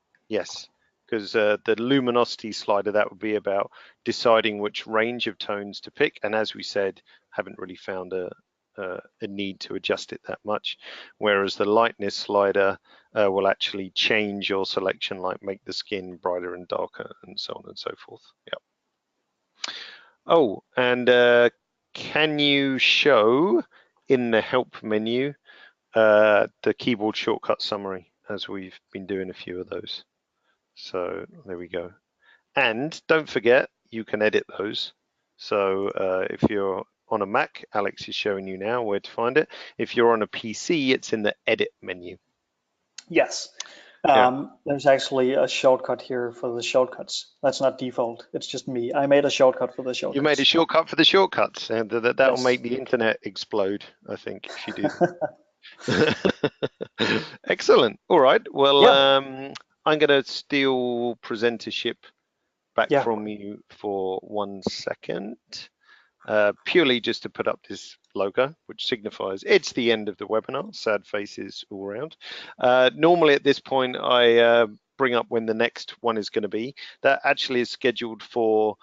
because the luminosity slider, that would be about deciding which range of tones to pick. And as we said, haven't really found a need to adjust it that much. Whereas the lightness slider will actually change your selection, like make the skin brighter and darker and so on and so forth. Yep. Oh, and can you show in the help menu the keyboard shortcut summary, as we've been doing a few of those? So there we go. And don't forget, you can edit those. So if you're on a Mac, Alex is showing you now where to find it. If you're on a PC, it's in the edit menu. Yes. There's actually a shortcut here for the shortcuts. That's not default. It's just me. I made a shortcut for the shortcuts. You made a shortcut for the shortcuts, and that'll make the internet explode, I think, if you do. Excellent. All right. Well, I'm going to steal presentership back from you for 1 second, purely just to put up this logo, which signifies it's the end of the webinar. Sad faces all around. Normally at this point, I bring up when the next one is going to be. That actually is scheduled for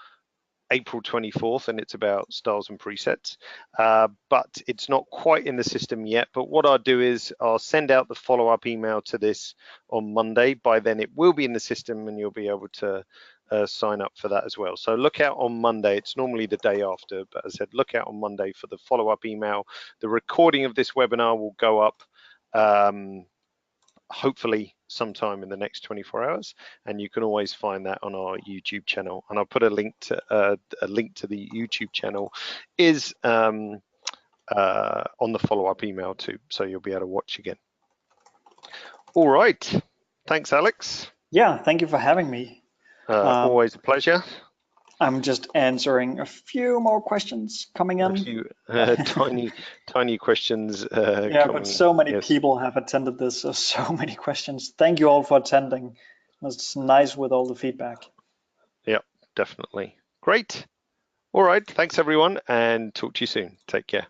April 24th, and it's about styles and presets, but it's not quite in the system yet. But what I'll do is I'll send out the follow-up email to this on Monday. By then it will be in the system and you'll be able to sign up for that as well. So look out on Monday. It's normally the day after, but as I said, look out on Monday for the follow-up email. The recording of this webinar will go up hopefully sometime in the next 24 hours, and you can always find that on our YouTube channel. And I'll put a link to the YouTube channel is on the follow-up email too, so you'll be able to watch again. All right, thanks, Alex. Yeah, thank you for having me. Always a pleasure. I'm just answering a few more questions coming in. A few tiny questions. But so many people have attended this, so many questions. Thank you all for attending. It's nice with all the feedback. Yeah, definitely. Great. All right. Thanks, everyone, and talk to you soon. Take care.